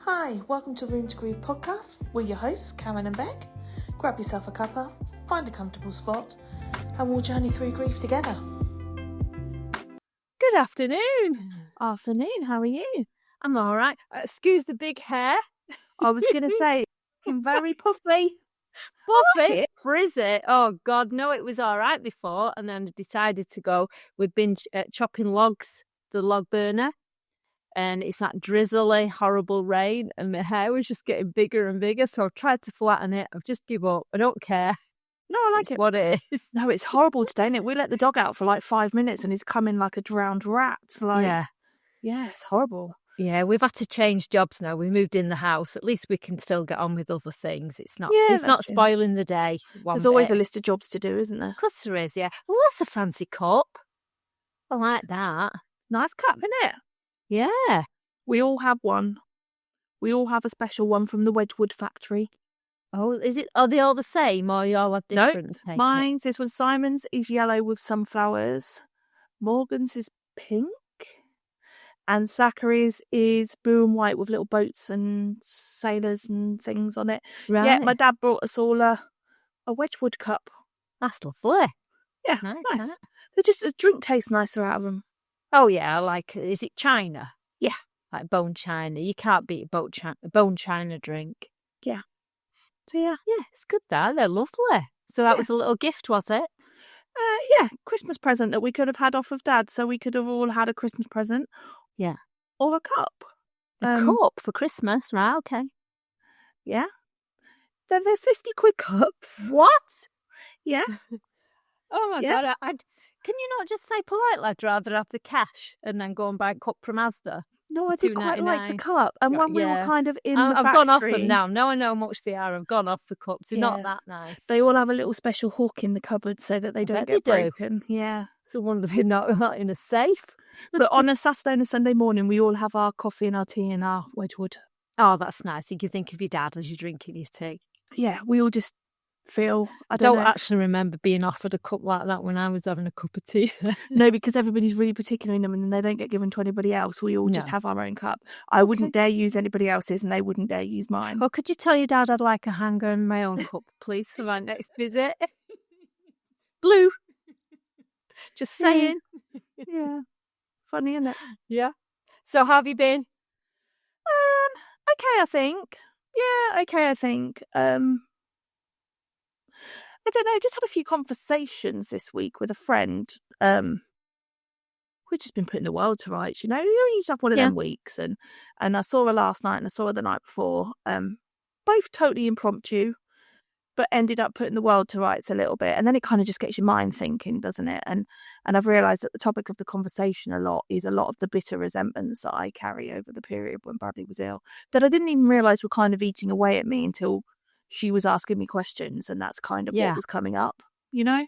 Hi, welcome to Room to Grieve podcast. We're your hosts, Karen and Bec. Grab yourself a cuppa, find a comfortable spot, and we'll journey through grief together. Good afternoon. Afternoon, how are you? I'm all right. Excuse the big hair. I was going to say, looking very puffy. Buffy, frizzy. Oh, God, no, it was all right before. And then I decided to go. We'd been chopping logs, the log burner. And it's that drizzly, horrible rain. And my hair was just getting bigger and bigger. So I tried to flatten it. I've just give up. I don't care. No, I like It's it. what it is. No, it's horrible today, isn't it? We let the dog out for like 5 minutes and he's coming like a drowned rat. Yeah, it's horrible. Yeah, we've had to change jobs now. We moved in the house. At least we can still get on with other things. It's not true. spoiling the day. There's always a list of jobs to do, isn't there? Of course there is, yeah. Well, that's a fancy cup. I like that. Nice cup, isn't it? Yeah. We all have one. We all have a special one from the Wedgwood factory. Oh, is it? Are they all the same, or you all have different? No, mine's. This was Simon's is yellow with some flowers. Morgan's is pink. And Zachary's is blue and white with little boats and sailors and things on it. Right. Yeah, my dad brought us all a Wedgwood cup. That's lovely. Yeah, nice. They're just, a drink tastes nicer out of them. Oh, yeah, I like, is it china? Yeah. Like bone china. You can't beat a bone china drink. Yeah. So, yeah. Yeah, it's good that. They're lovely. So that was a little gift, was it? Yeah, Christmas present that we could have had off of Dad. So we could have all had a Christmas present. Yeah. Or a cup. A cup for Christmas, right? Okay. Yeah. They're 50 quid cups. What? Yeah. Oh my God. Can you not just say politely, I'd rather have the cash and then go and buy a cup from Asda? No, I did quite like the cup. And when we were kind of in the factory... I've gone off them now. Now I know how much they are. I've gone off the cups. They're not that nice. They all have a little special hook in the cupboard so that they don't get broken. Yeah. It's a wonder they're not in a safe. But on a Saturday and a Sunday morning, we all have our coffee and our tea in our Wedgwood. Oh, that's nice. You can think of your dad as you're drinking your tea. Yeah, we all just feel... I don't actually remember being offered a cup like that when I was having a cup of tea. No, because everybody's really particular in them and they don't get given to anybody else. We all just have our own cup. I wouldn't dare use anybody else's and they wouldn't dare use mine. Well, could you tell your dad I'd like a hanger in my own cup, please, for my next visit? Blue. Just saying. Yeah. Funny, isn't it? Yeah. So how have you been? Okay, I think. Yeah, okay, I think. I don't know, just had a few conversations this week with a friend. We've just been putting the world to rights, you know. You used to have one of them weeks, and I saw her last night and I saw her the night before. Both totally impromptu, but ended up putting the world to rights a little bit. And then it kind of just gets your mind thinking, doesn't it? And I've realised that the topic of the conversation a lot of the bitter resentments that I carry over the period when Bradley was ill, that I didn't even realise were kind of eating away at me until she was asking me questions, and that's kind of what was coming up, you know?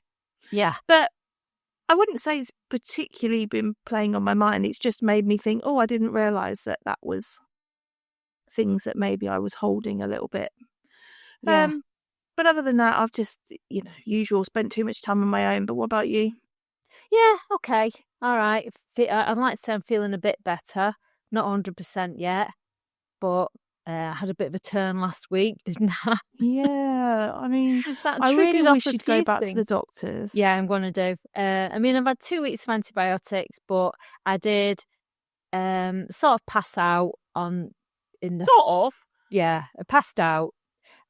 Yeah. But I wouldn't say it's particularly been playing on my mind. It's just made me think, I didn't realise that was things that maybe I was holding a little bit. Yeah. But other than that, I've just, usual, spent too much time on my own. But what about you? Yeah, okay. All right. I'd like to say I'm feeling a bit better. Not 100% yet, but I had a bit of a turn last week, didn't I? Yeah, I mean, I really wish you'd go back to the doctors. Yeah, I'm going to do. I've had 2 weeks of antibiotics, but I did sort of pass out Sort of? Yeah, I passed out.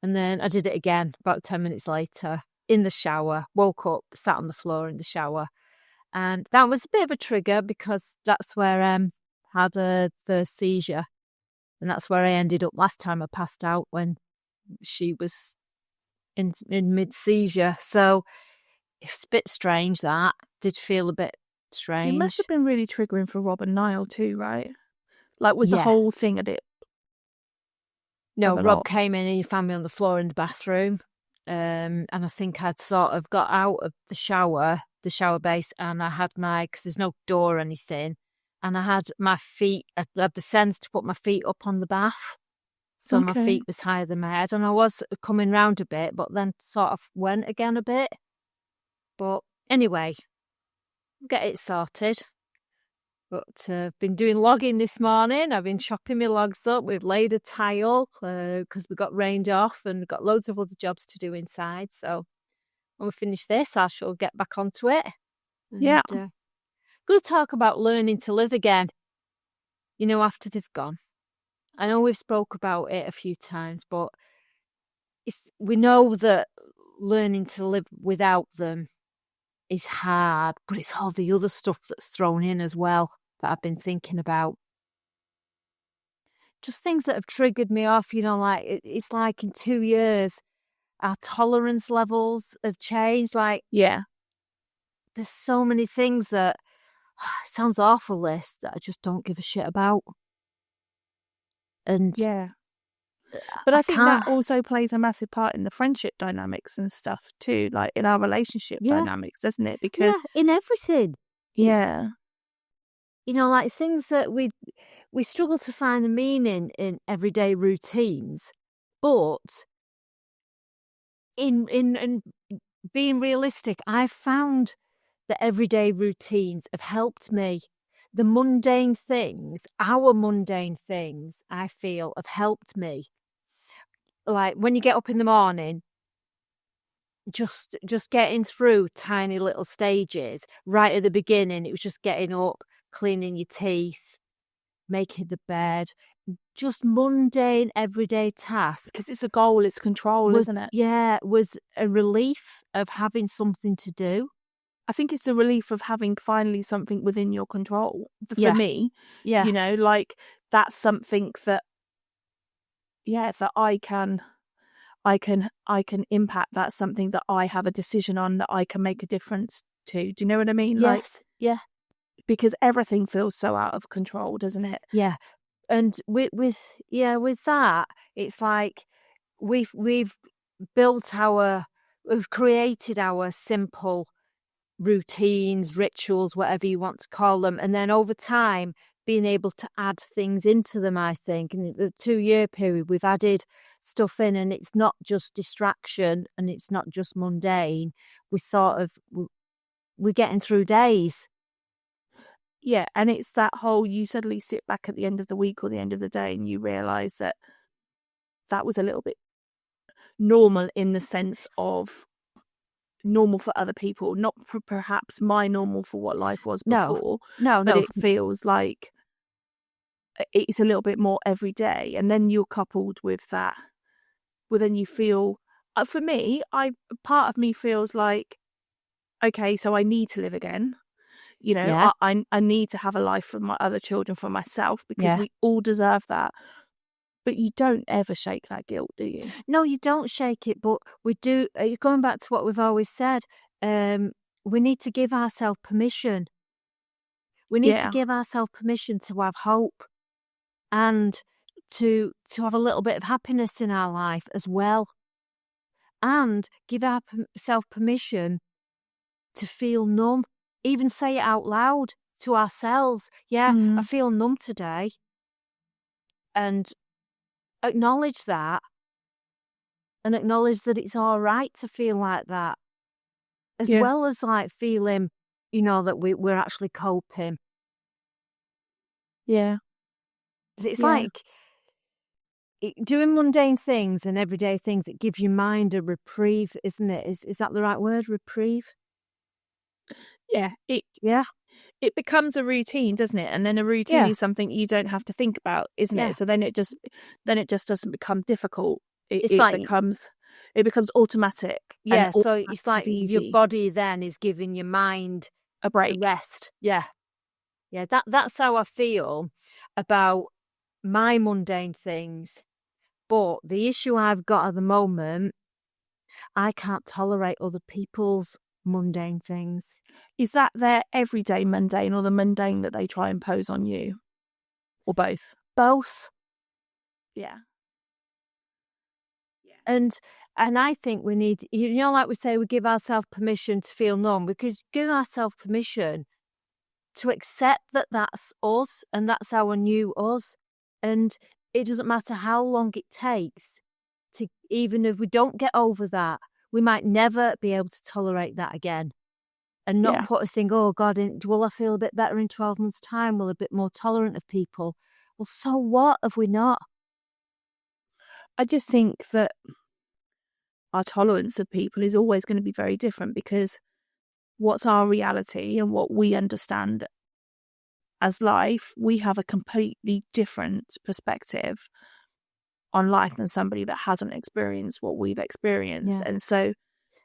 And then I did it again about 10 minutes later in the shower, woke up, sat on the floor in the shower. And that was a bit of a trigger because that's where I had the seizure. And that's where I ended up last time I passed out when she was in mid-seizure. So it's a bit strange that. Did feel a bit strange. It must have been really triggering for Rob and Niall too, right? Like, was the whole thing a bit... No, Rob came in and he found me on the floor in the bathroom. And I think I'd sort of got out of the shower base, and I had because there's no door or anything, and I had my feet, I had the sense to put my feet up on the bath. So my feet was higher than my head, and I was coming round a bit, but then sort of went again a bit. But anyway, get it sorted. But I've been doing logging this morning. I've been chopping my logs up. We've laid a tile because we got rained off and got loads of other jobs to do inside. So when we finish this, I shall get back onto it. And, Yeah. going to talk about learning to live again, after they've gone. I know we've spoke about it a few times, but we know that learning to live without them is hard, but it's all the other stuff that's thrown in as well that I've been thinking about. Just things that have triggered me off, like it's like in 2 years, our tolerance levels have changed. Like, yeah, there's so many things that sounds awful, this, that I just don't give a shit about. And yeah. But I think that also plays a massive part in the friendship dynamics and stuff too, like in our relationship dynamics, doesn't it? Because in everything. Yeah. Like things that we struggle to find the meaning in everyday routines, but in being realistic, I've found that everyday routines have helped me. The mundane things, our mundane things, I feel have helped me. Like when you get up in the morning, just getting through tiny little stages. Right at the beginning, it was just getting up, cleaning your teeth, making the bed, just mundane everyday tasks. Because it's a goal, it's control, isn't it? Yeah, it was a relief of having something to do. I think it's a relief of having finally something within your control. For me, like that's something that, that I can impact. That's something that I have a decision on, that I can make a difference to. Do you know what I mean? Yes, because everything feels so out of control, doesn't it? Yeah. And with that, it's like we've created our simple routines, rituals, whatever you want to call them, and then over time being able to add things into them. I think in the 2-year period we've added stuff in, and it's not just distraction and it's not just mundane. We're getting through days. Yeah, and it's that whole, you suddenly sit back at the end of the week or the end of the day and you realise that was a little bit normal, in the sense of normal for other people, not perhaps my normal for what life was before. No. But it feels like it's a little bit more every day. And then you're coupled with that. Well, then you feel, for me, part of me feels like, okay, so I need to live again. I need to have a life for my other children, for myself, because we all deserve that. But you don't ever shake that guilt, do you? No, you don't shake it, but we do. Going back to what we've always said, we need to give ourselves permission. We need to give ourselves permission to have hope and to have a little bit of happiness in our life as well. And give ourselves permission to feel numb. Even say it out loud to ourselves. I feel numb today. And acknowledge that, and acknowledge that it's all right to feel like that, as well as like feeling, that we're actually coping. Yeah. It's like doing mundane things and everyday things, it gives your mind a reprieve, isn't it? Is that the right word, reprieve? Yeah. It becomes a routine, doesn't it? And then a routine is something you don't have to think about, isn't it? So then it just doesn't become difficult. It becomes automatic. Yeah, so it's like your body then is giving your mind a break, rest. Yeah. That's how I feel about my mundane things. But the issue I've got at the moment, I can't tolerate other people's mundane things. Is that their everyday mundane, or the mundane that they try and impose on you? Or both? Both. Yeah. And I think we need, like we say, we give ourselves permission to feel numb. We could give ourselves permission to accept that that's us and that's our new us. And it doesn't matter how long it takes to, even if we don't get over that, we might never be able to tolerate that again. and not put a thing, oh God, will I feel a bit better in 12 months' time? Will I be a bit more tolerant of people? Well, so what have we not? I just think that our tolerance of people is always going to be very different, because what's our reality and what we understand as life, we have a completely different perspective on life than somebody that hasn't experienced what we've experienced. And so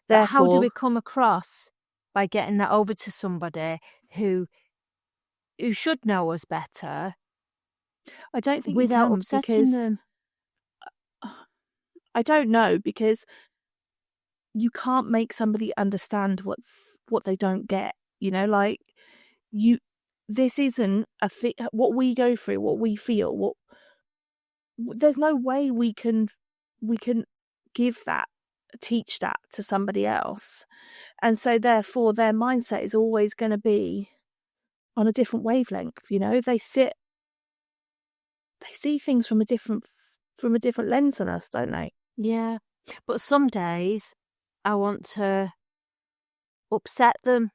therefore, how do we come across by getting that over to somebody who should know us better? I don't think without you can, upsetting them. I don't know, because you can't make somebody understand what they don't get. You know, like this isn't what we go through, what we feel. There's no way we can teach that to somebody else, and so therefore their mindset is always going to be on a different wavelength. You know, they see things from a different lens than us, don't they? Yeah, but some days I want to upset them.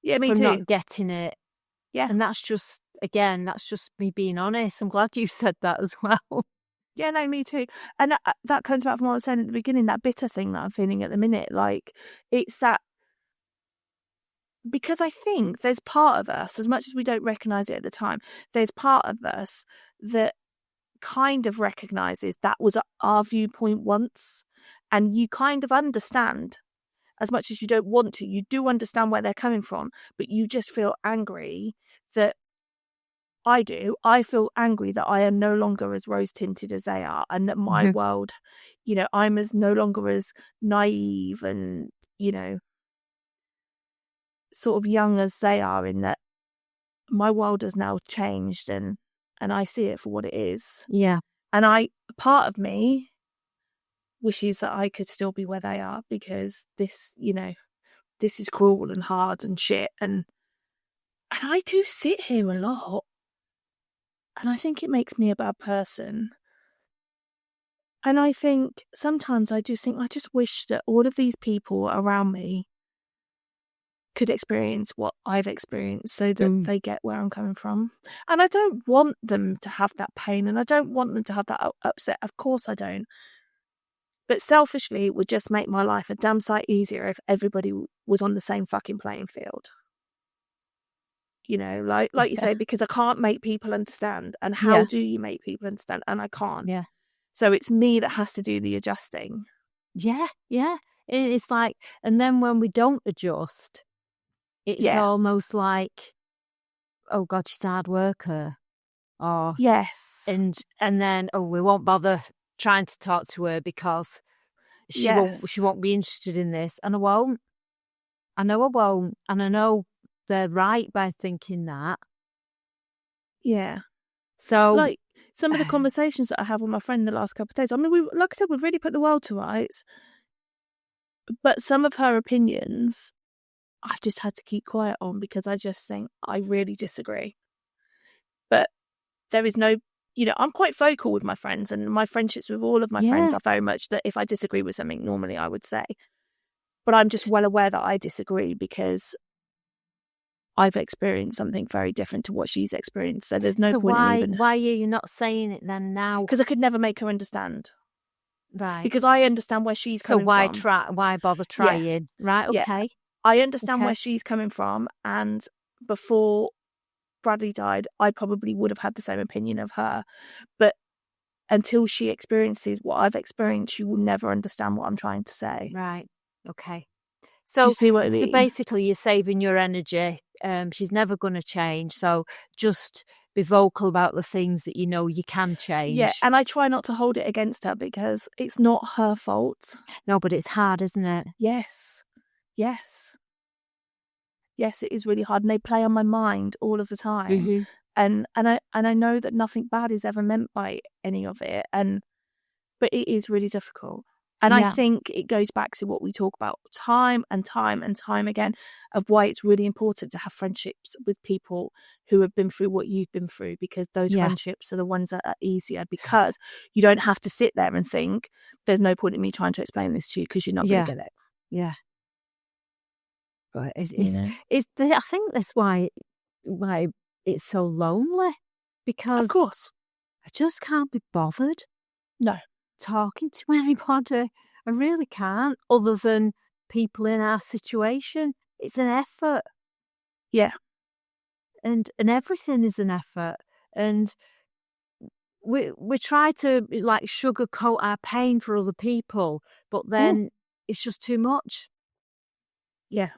Yeah, me for too. Not getting it. Yeah, and that's just me being honest. I'm glad you said that as well. Yeah, no, me too. And that comes back from what I was saying at the beginning, that bitter thing that I'm feeling at the minute. Like, it's that, because I think there's part of us, as much as we don't recognise it at the time, there's part of us that kind of recognises that was our viewpoint once, and you kind of understand, as much as you don't want to, you do understand where they're coming from, but you just feel angry that I feel angry that I am no longer as rose-tinted as they are, and that my world, you know, I'm no longer as naive and, you know, sort of young as they are, in that my world has now changed, and I see it for what it is. Yeah. And part of me wishes that I could still be where they are, because this, you know, this is cruel and hard and shit. And I do sit here a lot, and I think it makes me a bad person. And I think sometimes I just wish that all of these people around me could experience what I've experienced, so that they get where I'm coming from. And I don't want them to have that pain, and I don't want them to have that upset. Of course I don't. But selfishly, it would just make my life a damn sight easier if everybody was on the same fucking playing field. You know, like you say, because I can't make people understand. And how do you make people understand? And I can't. Yeah. So it's me that has to do the adjusting. Yeah. It's like, and then when we don't adjust, it's almost like, oh God, she's a hard worker. Or yes. And then, oh, we won't bother trying to talk to her because she won't be interested in this. And I won't. I know I won't. And I know they're right by thinking that. Yeah. So, like, some of the conversations that I have with my friend the last couple of days, I mean, like I said, we've really put the world to rights. But some of her opinions, I've just had to keep quiet on, because I just think I really disagree. But there is no, you know, I'm quite vocal with my friends, and my friendships with all of my friends are very much that if I disagree with something, normally I would say. But I'm just well aware that I disagree, because I've experienced something very different to what she's experienced. So there's no point in even... why are you not saying it then now? Because I could never make her understand. Right. Because I understand where she's coming from. So why bother trying? Yeah. Right, okay. Yeah. I understand where she's coming from, and before Bradley died, I probably would have had the same opinion of her. But until she experiences what I've experienced, she will never understand what I'm trying to say. Right, okay. So, do you see what I mean? So basically you're saving your energy. She's never going to change, so just be vocal about the things that you know you can change. Yeah, and I try not to hold it against her, because it's not her fault. No, but it's hard, isn't it? Yes, it is really hard, and they play on my mind all of the time. Mm-hmm. And I know that nothing bad is ever meant by any of it, but it is really difficult. And I think it goes back to what we talk about time and time and time again, of why it's really important to have friendships with people who have been through what you've been through, because those friendships are the ones that are easier, because you don't have to sit there and think, there's no point in me trying to explain this to you because you're not going to get it. Yeah. But I think that's why it's so lonely, because of course. I just can't be bothered. No. Talking to anybody. I really can't, other than people in our situation. It's an effort. Yeah. And everything is an effort. And we try to like sugarcoat our pain for other people, but then it's just too much. Yeah.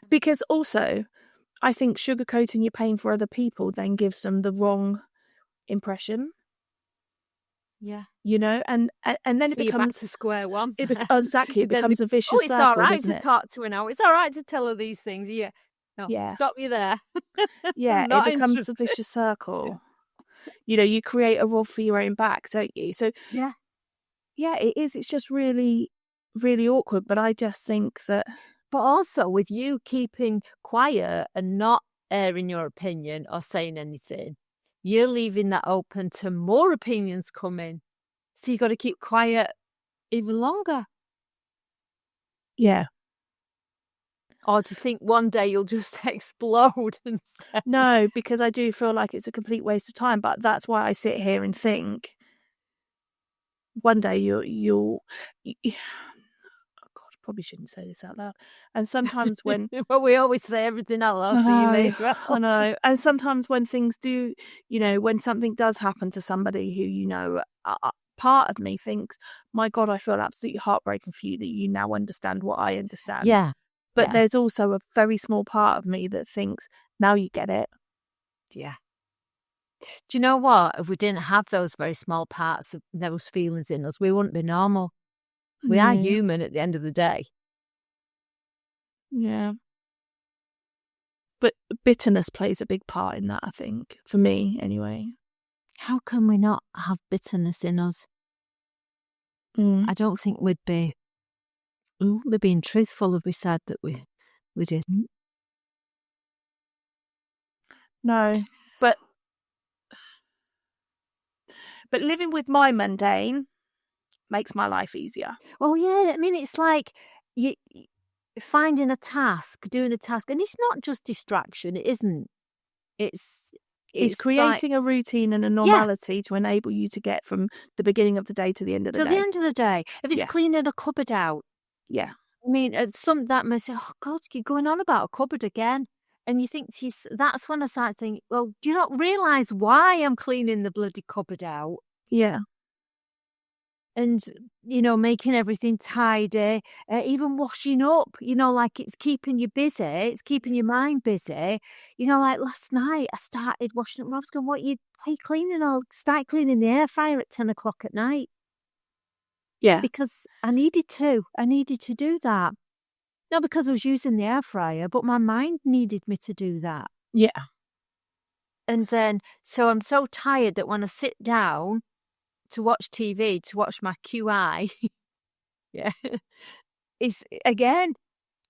Because also, I think sugarcoating your pain for other people then gives them the wrong impression. Yeah. You know, and then so it becomes you're back to square one. Exactly. It becomes a vicious it's circle. all right doesn't to it? talk to her now. It's all right to tell her these things. Yeah. No, Yeah. stop you there. Yeah, it becomes a vicious circle. You know, you create a rod for your own back, don't you? So yeah, it is. It's just really, really awkward. But I just think that. But also with you keeping quiet and not airing your opinion or saying anything, you're leaving that open to more opinions coming. So you got to keep quiet even longer. Yeah. Or do you think one day you'll just explode and say... No, because I do feel like it's a complete waste of time. But that's why I sit here and think one day you'll oh God, I probably shouldn't say this out loud. And sometimes when well, we always say everything out loud, so you may as well. I know. And sometimes when things do, you know, when something does happen to somebody who, you know, part of me thinks, my God, I feel absolutely heartbroken for you that you now understand what I understand. Yeah. But there's also a very small part of me that thinks, now you get it. Yeah. Do you know what? If we didn't have those very small parts of those feelings in us, we wouldn't be normal. We are human at the end of the day. Yeah. But bitterness plays a big part in that, I think, for me anyway. How can we not have bitterness in us? I don't think we'd be being truthful if we said that we didn't. No, but living with my mundane makes my life easier. Well, yeah, I mean, it's like you finding a task, doing a task, and it's not just distraction. It isn't. It's creating a routine and a normality to enable you to get from the beginning of the day to the end of the day. To the end of the day. If it's cleaning a cupboard out. Yeah. I mean, that may say, oh, God, you're going on about a cupboard again. And you think, that's when I start thinking, well, do you not realise why I'm cleaning the bloody cupboard out? Yeah. And, you know, making everything tidy, even washing up, you know, like it's keeping you busy, it's keeping your mind busy. You know, like last night I started washing up. Rob's going, what are you cleaning? I'll start cleaning the air fryer at 10 o'clock at night. Yeah. Because I needed to do that. Not because I was using the air fryer, but my mind needed me to do that. Yeah. And then, so I'm so tired that when I sit down to watch TV, to watch my QI, is again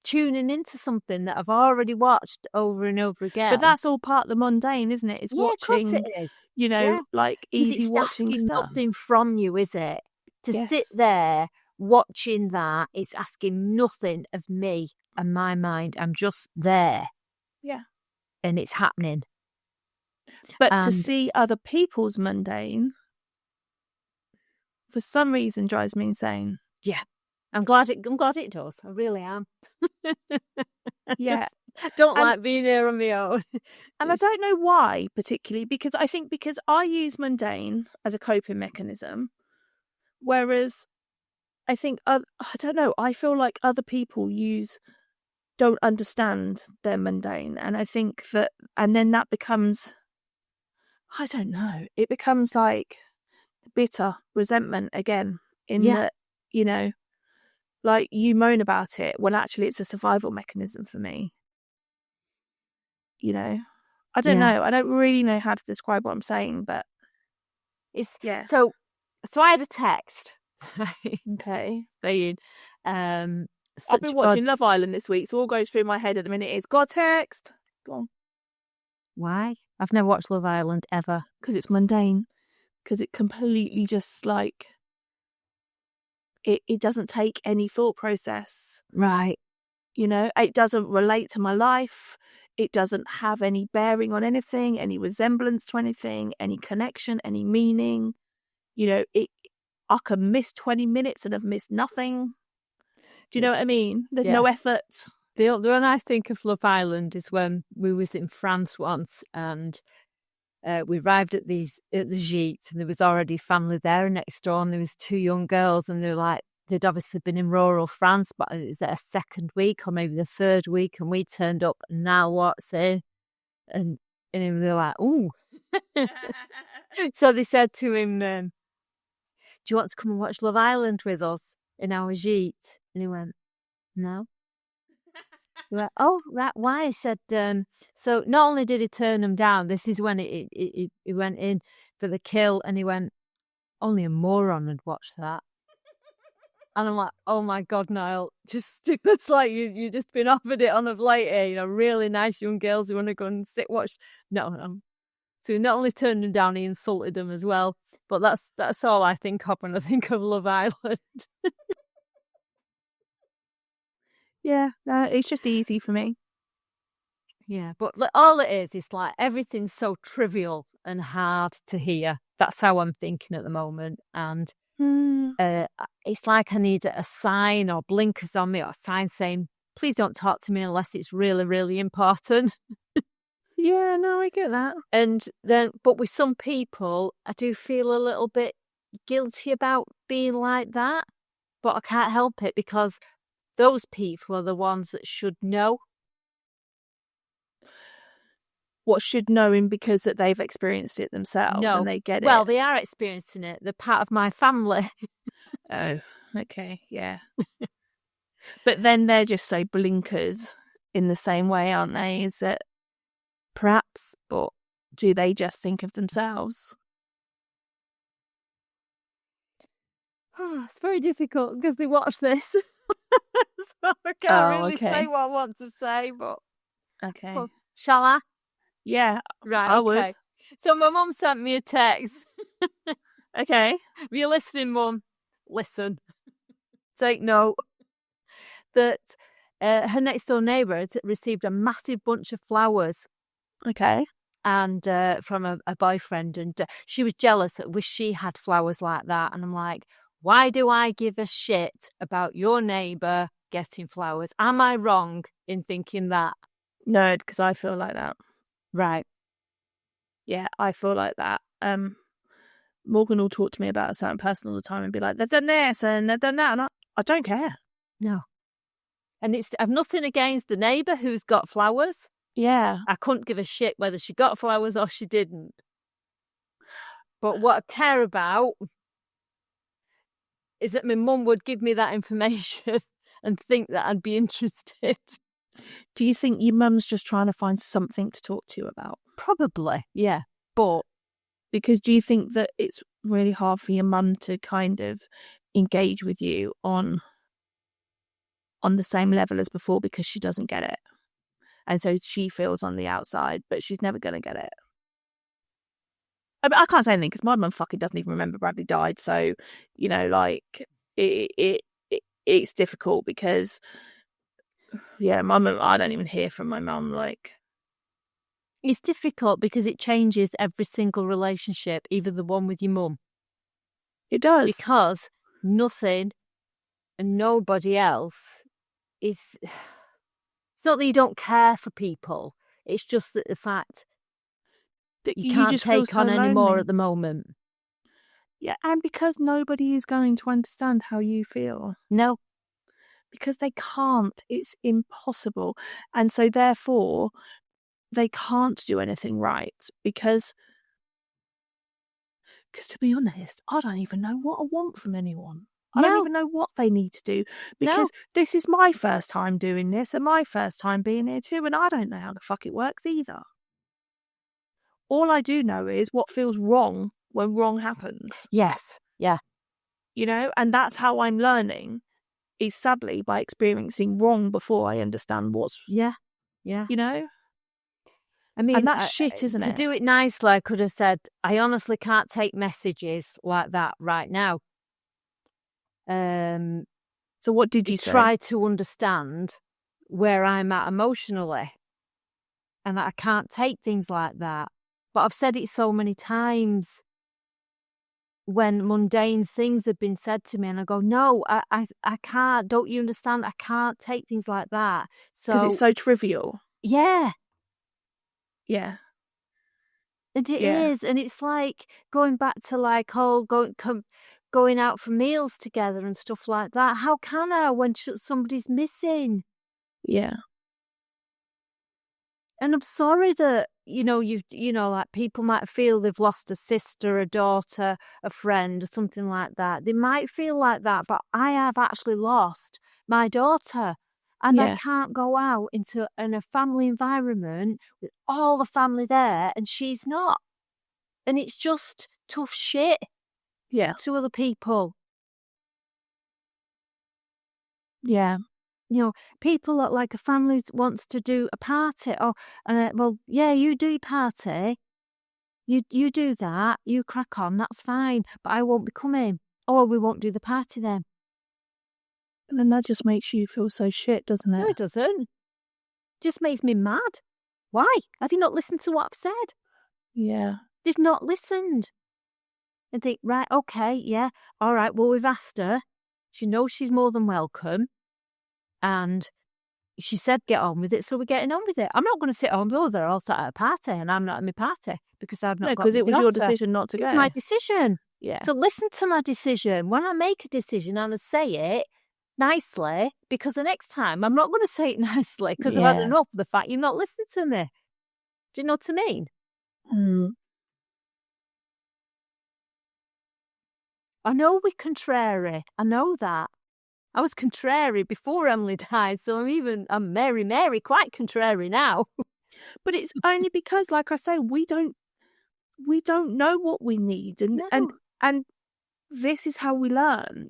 tuning into something that I've already watched over and over again. But that's all part of the mundane, isn't it? It's watching, of course it is. You know, like easy watching asking stuff. Nothing from you, is it? To sit there watching that, it's asking nothing of me and my mind. I'm just there. Yeah. And it's happening. But to see other people's mundane, for some reason, drives me insane. Yeah. I'm glad it does. I really am. Yeah. Don't like being here on my own. And I don't know why particularly, because I use mundane as a coping mechanism, whereas I think, I don't know, I feel like other people don't understand their mundane. And I think that, and then that becomes, I don't know, it becomes like bitter resentment again that, you know, like you moan about it. Well, actually it's a survival mechanism for me. You know, I don't know. I don't really know how to describe what I'm saying, but it's, So I had a text. Okay. Saying, I've been watching Love Island this week, so all goes through my head at the minute is, got a text. Go on. Why? I've never watched Love Island ever. Because it's mundane. Because it completely just like, it doesn't take any thought process. Right. You know, it doesn't relate to my life. It doesn't have any bearing on anything, any resemblance to anything, any connection, any meaning. You know, I can miss 20 minutes and have missed nothing. Do you know what I mean? There's no effort. The one I think of Love Island is when we was in France once, and we arrived at the gîte, and there was already family there next door, and there was 2 young girls, and they're like, they'd obviously been in rural France, but it was their 2nd week or maybe the 3rd week, and we turned up, and now what's in? And they're like, ooh. So they said to him, do you want to come and watch Love Island with us in our gîte? And he went, no. He went, oh, right, why? I said, so not only did he turn them down, this is when he went in for the kill, and he went, only a moron would watch that. And I'm like, oh my God, Niall, it's like you just been offered it on of late here, you know, really nice young girls who want to go and watch. No. So he not only turned them down, he insulted them as well. But that's all I think of when I think of Love Island. Yeah, no, it's just easy for me. Yeah, but all it is like everything's so trivial and hard to hear. That's how I'm thinking at the moment. And it's like I need a sign or blinkers on me or a sign saying, please don't talk to me unless it's really, really important. Yeah, no, I get that. And then, but with some people, I do feel a little bit guilty about being like that, but I can't help it because those people are the ones that should know. What should know him because that they've experienced it themselves and they get it. Well, they are experiencing it. They're part of my family. Oh, okay, yeah. But then they're just so blinkered in the same way, aren't they? Is that perhaps, but do they just think of themselves? It's very difficult because they watch this. So I can't really say what I want to say, but... Okay. Shall I? Yeah, right. I would. So my mum sent me a text. Okay. If you're listening, Mum, listen. Take note. That her next door neighbour had received a massive bunch of flowers. Okay. And from a boyfriend, and she was jealous that wish she had flowers like that. And I'm like, why do I give a shit about your neighbour getting flowers? Am I wrong in thinking that? No, because I feel like that. Right. Yeah, I feel like that. Morgan will talk to me about a certain person all the time and be like, they've done this and they've done that. And I don't care. No. And I've nothing against the neighbour who's got flowers. Yeah. I couldn't give a shit whether she got flowers or she didn't. But what I care about is that my mum would give me that information and think that I'd be interested. Do you think your mum's just trying to find something to talk to you about? Probably, yeah. But because do you think that it's really hard for your mum to kind of engage with you on the same level as before because she doesn't get it? And so she feels on the outside, but she's never going to get it. I mean, I can't say anything because my mum fucking doesn't even remember Bradley died. So, you know, like, it's difficult because... Yeah, my mum, I don't even hear from my mum, like... It's difficult because it changes every single relationship, even the one with your mum. It does. Because nothing and nobody else is... It's not that you don't care for people. It's just that the fact that you can't just take on lonely. any more at the moment. Yeah, and because nobody is going to understand how you feel. No. Because they can't. It's impossible. And so therefore, they can't do anything right. Because to be honest, I don't even know what I want from anyone. I don't even know what they need to do. Because this is my first time doing this and my first time being here too. And I don't know how the fuck it works either. All I do know is what feels wrong when wrong happens. Yes. Yeah. You know, and that's how I'm learning. Is sadly by experiencing wrong before I understand what's... Yeah. You know? I mean... And that's shit, isn't it? To do it nicely, I could have said, I honestly can't take messages like that right now. So what did you say? Try to understand where I'm at emotionally, and I can't take things like that. But I've said it so many times when mundane things have been said to me, and I go, no, I can't. Don't you understand? I can't take things like that. Because it's so trivial. Yeah. Yeah. And it is. And it's like going back to like, going out for meals together and stuff like that. How can I when somebody's missing? Yeah. And I'm sorry that, like people might feel they've lost a sister, a daughter, a friend, or something like that. They might feel like that, but I have actually lost my daughter. And I can't go out in a family environment with all the family there and she's not. And it's just tough shit to other people. Yeah. People that like a family wants to do a party. You do your party. You do that. You crack on. That's fine. But I won't be coming. Or we won't do the party then. And then that just makes you feel so shit, doesn't it? No, it doesn't. It just makes me mad. Why? Have you not listened to what I've said? Yeah. They've not listened. And think, right, okay, yeah. All right, well, we've asked her. She knows she's more than welcome. And she said, get on with it, so we're getting on with it. I'm not going to sit on with her all sat at a party and I'm not at my party because I've not got because it was daughter. your decision not to go. It's my decision. Yeah. So listen to my decision. When I make a decision, I'm going to say it nicely because the next time I'm not going to say it nicely because I've had enough of the fact you've not listened to me. Do you know what I mean? I know we're contrary. I know that. I was contrary before Emily died, so I'm Mary, quite contrary now. But it's only because, like I say, we don't know what we need, and this is how we learn,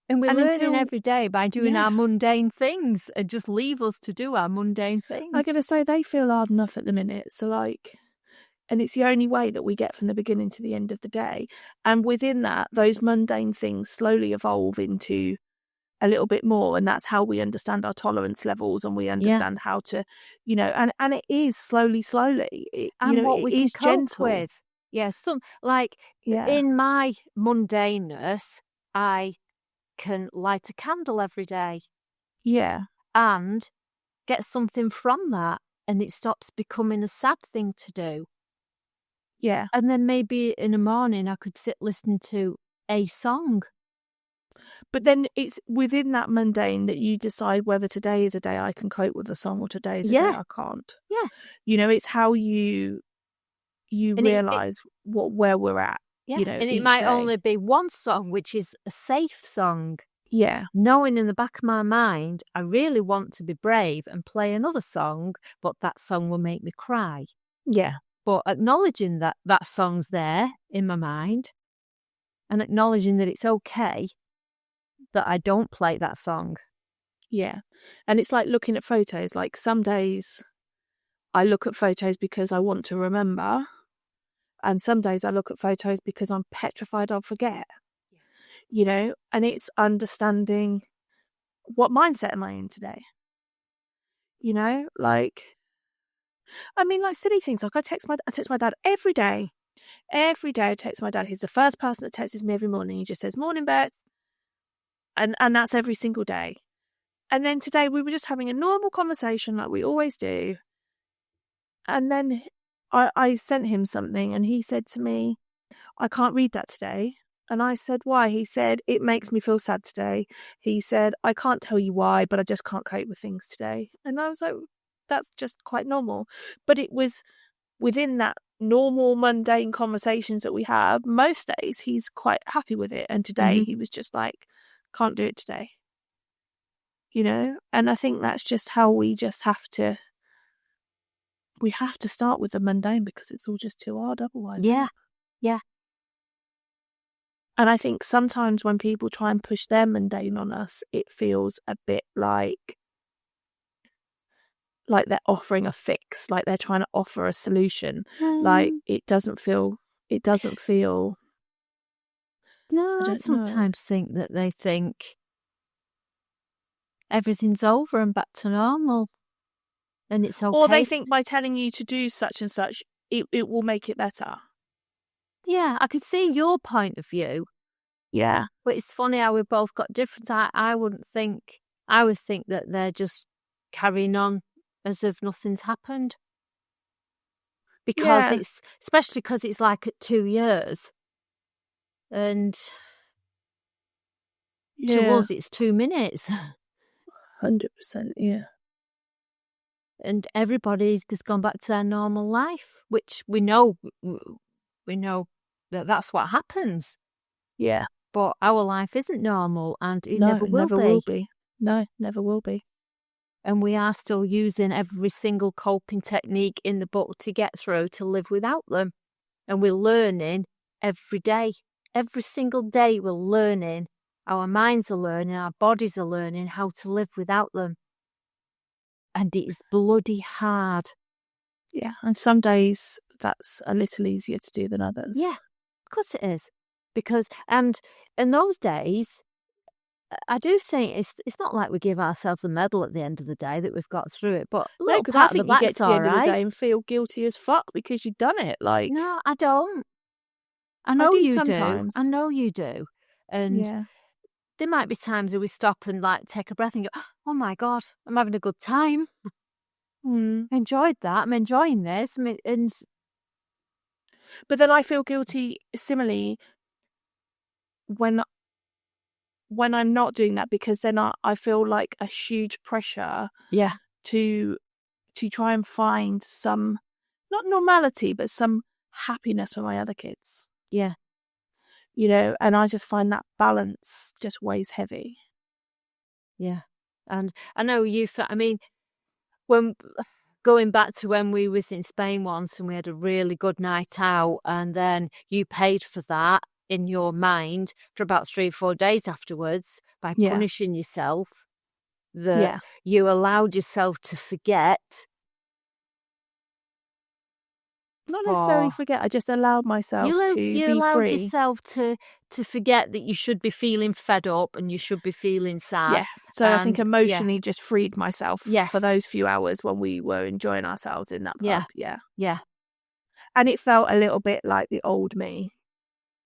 And we're learning every day by doing our mundane things, and just leave us to do our mundane things. I'm gonna say they feel hard enough at the minute, so and it's the only way that we get from the beginning to the end of the day. And within that, those mundane things slowly evolve into a little bit more. And that's how we understand our tolerance levels and we understand how to, and it is slowly. What we can cope with. Yeah, in my mundaneness, I can light a candle every day. Yeah. And get something from that. And it stops becoming a sad thing to do. Yeah. And then maybe in the morning I could sit listening to a song. But then it's within that mundane that you decide whether today is a day I can cope with a song or today is a day I can't. Yeah. It's how you realise where we're at. Yeah. And it might only be one song, which is a safe song. Yeah. Knowing in the back of my mind, I really want to be brave and play another song, but that song will make me cry. Yeah. But acknowledging that song's there in my mind and acknowledging that it's okay that I don't play that song. Yeah. And it's like looking at photos. Like some days I look at photos because I want to remember. And some days I look at photos because I'm petrified I'll forget. And it's understanding what mindset am I in today? Silly things like I text my dad every day. Every day I text my dad. He's the first person that texts me every morning. He just says, "Morning, Beth." And that's every single day. And then today we were just having a normal conversation like we always do. And then I sent him something and he said to me, "I can't read that today." And I said, "Why?" He said, "It makes me feel sad today." He said, "I can't tell you why, but I just can't cope with things today." And I was like, that's just quite normal. But it was within that normal, mundane conversations that we have. Most days he's quite happy with it. And today he was just like, can't do it today. And I think that's just how we have to start with the mundane because it's all just too hard otherwise. Yeah. Yeah. And I think sometimes when people try and push their mundane on us, it feels a bit like they're offering a fix, like they're trying to offer a solution. Like it doesn't feel. No, I sometimes think that they think everything's over and back to normal. And it's okay. Or they think by telling you to do such and such, it will make it better. Yeah, I could see your point of view. Yeah. But it's funny how we've both got different. I would think that they're just carrying on as if nothing's happened. Because especially because it's like at 2 years. And to us, it's 2 minutes. 100%, yeah. And everybody's just gone back to their normal life, which we know that that's what happens. Yeah. But our life isn't normal, and it never will be. No, never will be. And we are still using every single coping technique in the book to get through, to live without them. And we're learning every day. Every single day we're learning. Our minds are learning, our bodies are learning how to live without them. And it's bloody hard. Yeah, and some days that's a little easier to do than others. Yeah, of course it is. Because, and in those days, I do think it's not like we give ourselves a medal at the end of the day that we've got through it, but no, because I think you get to the end of the day and feel guilty as fuck because you've done it. Like, no, I don't. I know you sometimes. do. I know you do. And there might be times where we stop and like take a breath and go, "Oh my God, I'm having a good time. I enjoyed that. I'm enjoying this." But then I feel guilty similarly when I'm not doing that, because then I feel like a huge pressure to try and find some, not normality, but some happiness for my other kids. Yeah. You know, and I just find that balance just weighs heavy. Yeah. And I know when going back to when we was in Spain once and we had a really good night out, and then you paid for that in your mind for about 3 or 4 days afterwards by punishing yourself, that you allowed yourself to forget. Not necessarily forget, I just allowed myself to be free. You allowed yourself to forget that you should be feeling fed up and you should be feeling sad. Yeah, so I think emotionally just freed myself for those few hours when we were enjoying ourselves in that pub. Yeah. And it felt a little bit like the old me.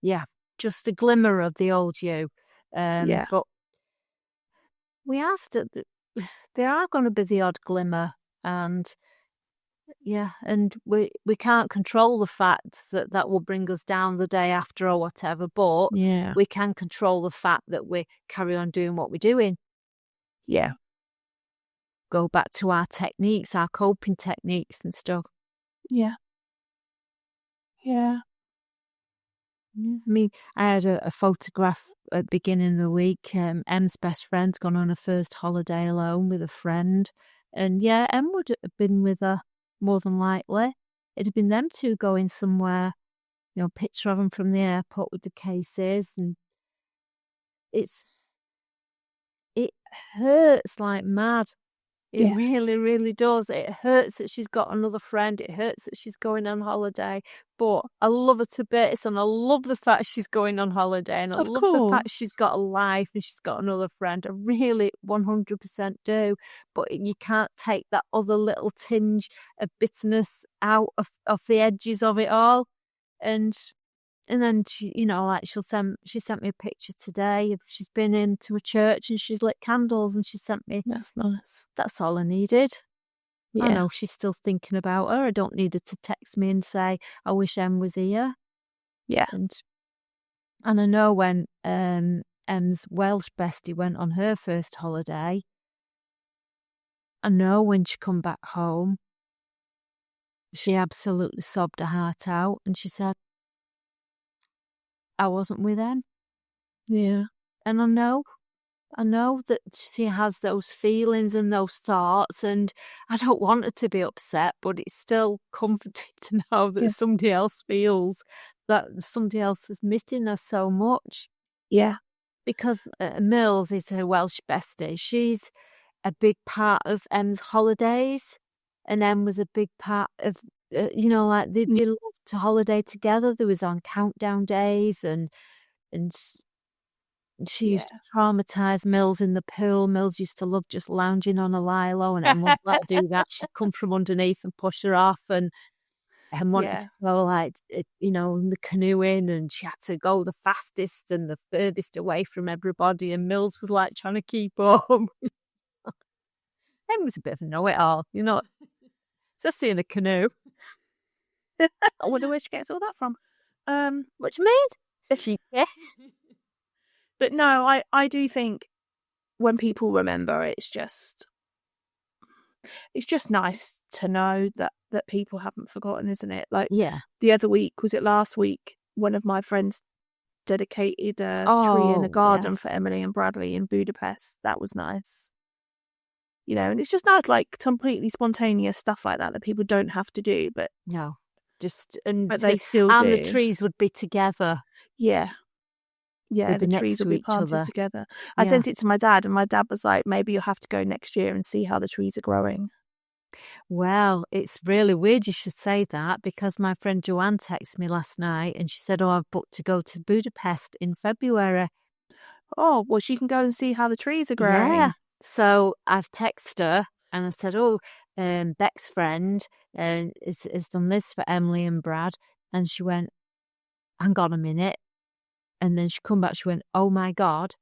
Yeah, just a glimmer of the old you. But we asked that there are going to be the odd glimmer, and and we can't control the fact that will bring us down the day after or whatever, but we can control the fact that we carry on doing what we're doing. Yeah. Go back to our techniques, our coping techniques and stuff. Yeah. Yeah. I mean, I had a photograph at the beginning of the week. Em's best friend's gone on her first holiday alone with a friend. And Em would have been with her more than likely. It'd have been them two going somewhere, picture of them from the airport with the cases. And it hurts like mad. It really, really does. It hurts that she's got another friend. It hurts that she's going on holiday. But I love her to bits, and I love the fact she's going on holiday, and I love the fact she's got a life and she's got another friend. I really 100% do. But you can't take that other little tinge of bitterness out of the edges of it all. And then she, she sent me a picture today of she's been into a church and she's lit candles, and she sent me. That's nice. That's all I needed. Yeah. I know she's still thinking about her. I don't need her to text me and say, "I wish Em was here." Yeah. And I know when Em's Welsh bestie went on her first holiday, I know when she come back home, she absolutely sobbed her heart out, and she said, "I wasn't with Em." Yeah. And I know that she has those feelings and those thoughts, and I don't want her to be upset, but it's still comforting to know that somebody else feels that somebody else is missing her so much. Yeah. Because Mills is her Welsh bestie. She's a big part of Em's holidays, and Em was a big part of, they loved to holiday together. There was on countdown days and She used to traumatise Mills in the pool. Mills used to love just lounging on a lilo, and Em wouldn't let her do that. She'd come from underneath and push her off, and wanted to go in the canoeing, and she had to go the fastest and the furthest away from everybody, and Mills was like trying to keep up. Em was a bit of a know-it-all, especially in a canoe. I wonder where she gets all that from. What do you mean? But no, I do think when people remember, it's just nice to know that people haven't forgotten, isn't it? Like, the other week, was it last week, one of my friends dedicated a tree in a garden for Emily and Bradley in Budapest. That was nice. And it's just nice, like, completely spontaneous stuff like that people don't have to do, but no, but they still do. And the trees would be together. Yeah, the trees will be planted together. I sent it to my dad, and my dad was like, maybe you'll have to go next year and see how the trees are growing. Well, it's really weird you should say that, because my friend Joanne texted me last night and she said, I've booked to go to Budapest in February. Oh, well, she can go and see how the trees are growing. Yeah. So I've texted her and I said, Bec's friend has done this for Emily and Brad. And she went, hang on a minute. And then she come back, she went, oh my God,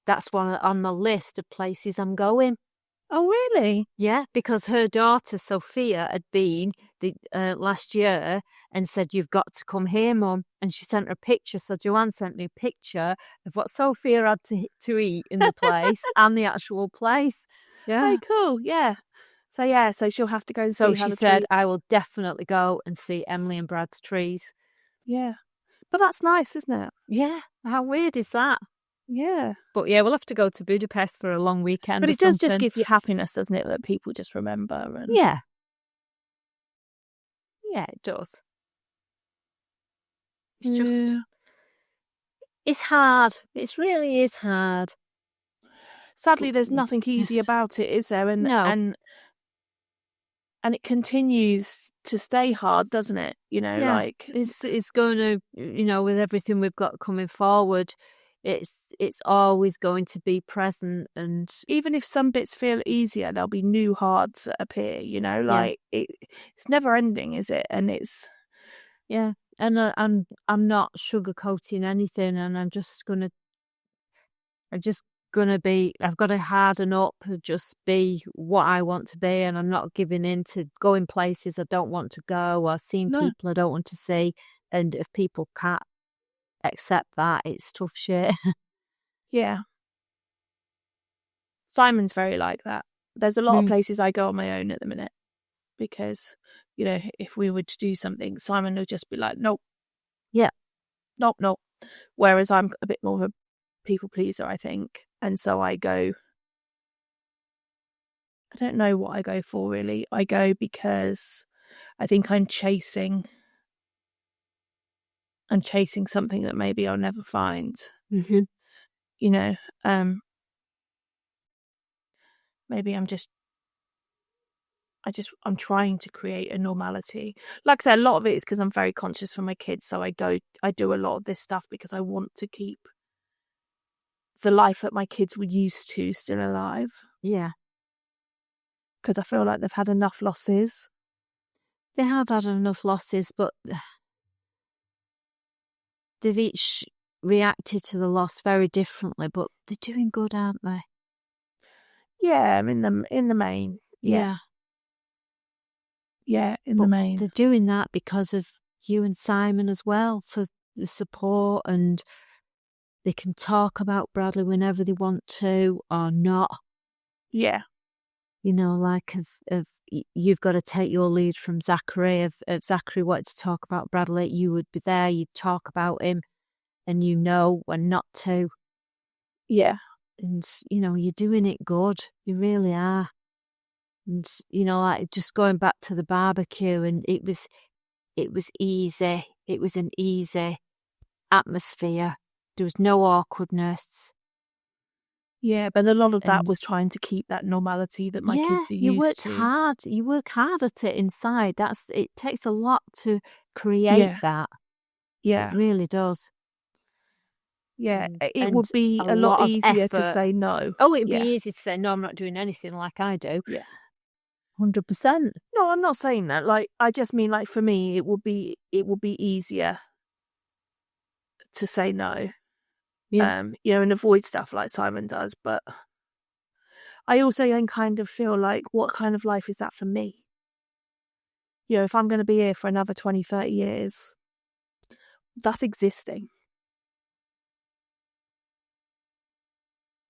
that's one on my list of places I'm going. Oh, really? Yeah, because her daughter Sophia had been last year and said, you've got to come here, Mum. And she sent her a picture. So Joanne sent me a picture of what Sophia had to eat in the place and the actual place. Yeah. Oh, cool. Yeah. So she'll have to go and see how the So she said, I will definitely go and see Emily and Brad's trees. Yeah. But that's nice, isn't it? Yeah. How weird is that? Yeah. But yeah, we'll have to go to Budapest for a long weekend. But it does just give you happiness, doesn't it? That people just remember. And... Yeah. Yeah, it does. It's just... It's hard. It really is hard. Sadly, there's nothing easy about it, is there? And it continues to stay hard, doesn't it? Like it's going to, with everything we've got coming forward, it's always going to be present. And even if some bits feel easier, there'll be new hards that appear. It's never ending, is it? And it's and I'm not sugarcoating anything, and I've got to harden up to just be what I want to be, and I'm not giving in to going places I don't want to go or seeing people I don't want to see. And if people can't accept that, it's tough shit. Yeah. Simon's very like that. There's a lot of places I go on my own at the minute because, if we were to do something, Simon will just be like, nope. Yeah. Nope. Whereas I'm a bit more of a people pleaser, I think. And so I go, I don't know what I go for really. I go because I think I'm chasing something that maybe I'll never find. Mm-hmm. Maybe I'm trying to create a normality. Like I said, a lot of it is because I'm very conscious for my kids. So I do a lot of this stuff because I want to keep the life that my kids were used to still alive. Yeah. Because I feel like they've had enough losses. They have had enough losses, but they've each reacted to the loss very differently, but they're doing good, aren't they? Yeah, in the main. Yeah. Yeah, the main. They're doing that because of you and Simon as well, for the support, and they can talk about Bradley whenever they want to or not. Yeah. Like if you've got to take your lead from Zachary. If Zachary wanted to talk about Bradley, you would be there, you'd talk about him, and when not to. Yeah. And, you're doing it good. You really are. And, like just going back to the barbecue, and it was easy. It was an easy atmosphere. There was no awkwardness. Yeah, but a lot of that was trying to keep that normality that my kids are used to. You work hard at it inside. It takes a lot to create that. Yeah. It really does. Yeah, it and would be a lot of easier effort. to say no. Oh, it'd be easy to say, no, I'm not doing anything like I do. Yeah. 100%. No, I'm not saying that. Like, I just mean, like, for me, it would be easier to say no. Yeah. And avoid stuff like Simon does. But I also then kind of feel like, what kind of life is that for me? If I'm going to be here for another 20, 30 years, that's existing.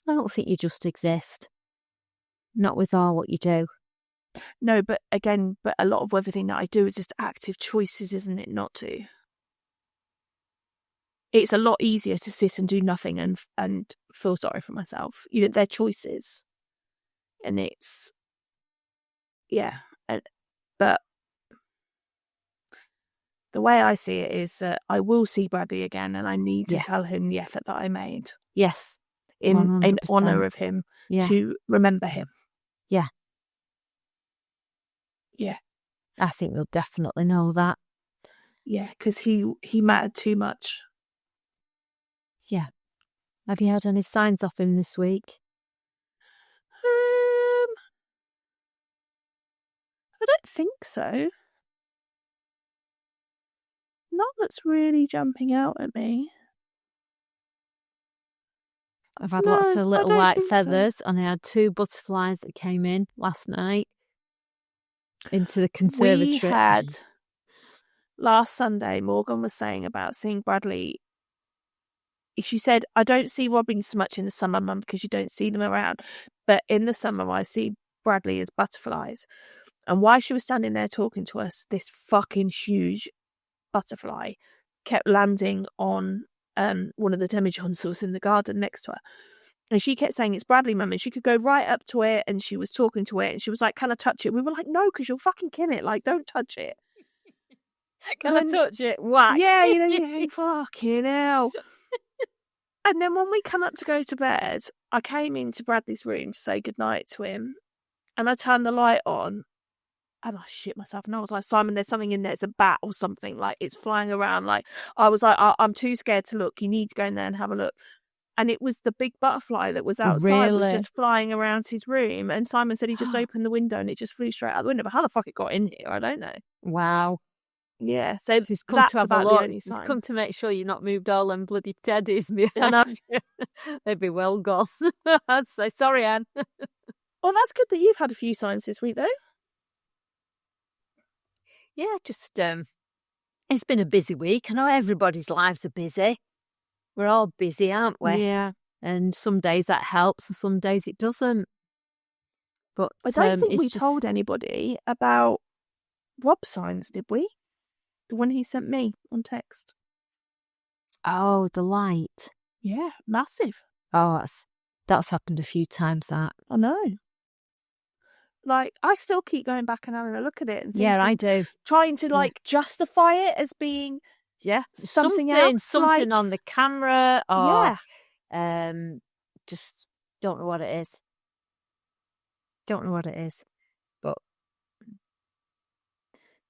I don't think you just exist. Not with all what you do. No, but again, a lot of everything that I do is just active choices, isn't it, not to? It's a lot easier to sit and do nothing and feel sorry for myself. They're choices. And it's, yeah. But the way I see it is that I will see Bradley again, and I need to tell him the effort that I made. Yes. In 100%. honour of him, to remember him. Yeah. Yeah. I think we'll definitely know that. Yeah, because he mattered too much. Yeah. Have you had any signs off him this week? I don't think so. Not that's really jumping out at me. I've had lots of little white feathers, and I had 2 butterflies that came in last night into the conservatory. We had, last Sunday, Morgan was saying about seeing Bradley. She said, I don't see Robin so much in the summer, Mum, because you don't see them around. But in the summer, I see Bradley as butterflies. And while she was standing there talking to us, this fucking huge butterfly kept landing on one of the demijohns that was in the garden next to her. And she kept saying, it's Bradley, Mum. And she could go right up to it, and she was talking to it, and she was like, can I touch it? We were like, no, because you'll fucking kill it. Like, don't touch it. Can I touch it? Whack. Yeah, fucking hell. And then when we come up to go to bed, I came into Bradley's room to say goodnight to him, and I turned the light on, and I shit myself. And I was like, Simon, there's something in there. It's a bat or something. Like, it's flying around. Like, I was like, I'm too scared to look. You need to go in there and have a look. And it was the big butterfly that was outside, was just flying around his room. And Simon said he just opened the window and it just flew straight out the window. But how the fuck it got in here, I don't know. Wow. Yeah, so he's come that's to have about a look. the only sign. He's come to make sure you've not moved all them bloody teddies. I know. They'd be well gone. I'd say, sorry, Anne. Well, that's good that you've had a few signs this week, though. Yeah, just, it's been a busy week. I know everybody's lives are busy. We're all busy, aren't we? Yeah. And some days that helps and some days it doesn't. But I don't think we told anybody about Rob's signs, did we? The one he sent me on text. Oh, the light. Yeah, massive. Oh, that's happened a few times, that. I know. Like, I still keep going back and having a look at it. And yeah, I do. Trying to, like, justify it as being something else. Something on the camera or just don't know what it is. Don't know what it is. But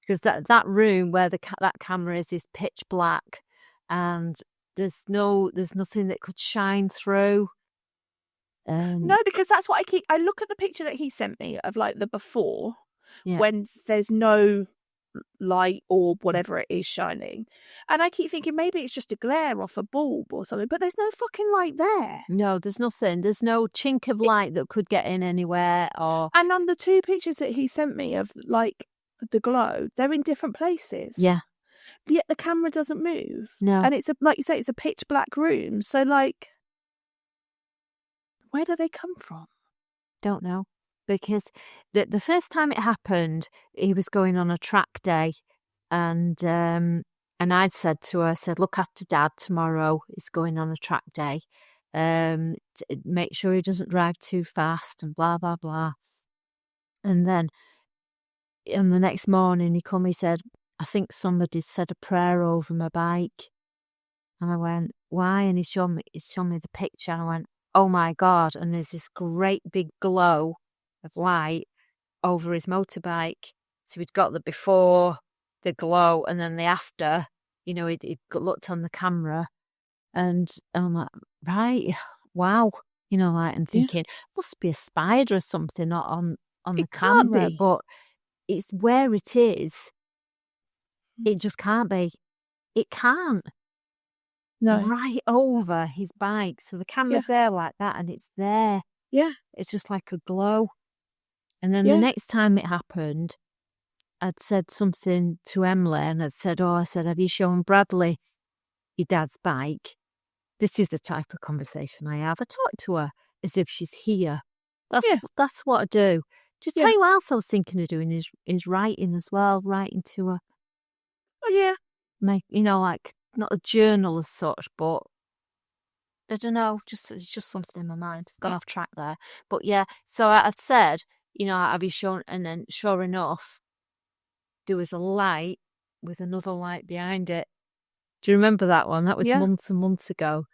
because that room where that camera is pitch black, and there's nothing that could shine through. No, because that's what I look at the picture that he sent me of like the before, when there's no light or whatever it is shining, and I keep thinking maybe it's just a glare off a bulb or something, but there's no fucking light there. No, there's nothing. There's no chink of light that could get in anywhere. And on the 2 pictures that he sent me of like the glow, they're in different places. Yeah. Yet the camera doesn't move. No. And it's like you say, it's a pitch black room. So like, where do they come from? Don't know. Because the first time it happened, he was going on a track day, and I'd said to her, I said, look after Dad tomorrow. He's going on a track day. Make sure he doesn't drive too fast and blah, blah, blah. And then on the next morning, he said, I think somebody said a prayer over my bike. And I went, why? And he showed me the picture, and I went, oh my God. And there's this great big glow of light over his motorbike. So he'd got the before, the glow, and then the after. He'd looked on the camera, And I'm like, right, wow. And thinking, must be a spider or something on the can't camera. be. But it's where it is. It just can't be. It can't. No. Right over his bike. So the camera's there like that and it's there. Yeah. It's just like a glow. And then the next time it happened, I'd said something to Emily and I said, have you shown Bradley your dad's bike? This is the type of conversation I have. I talk to her as if she's here. That's what I do. Just tell you what else I was thinking of doing is writing as well, writing to her. Oh, yeah. Make, like not a journal as such, but I don't know, it's just something in my mind. It's gone off track there. But yeah, so I said, have you shown, and then sure enough, there was a light with another light behind it. Do you remember that one? That was months and months ago.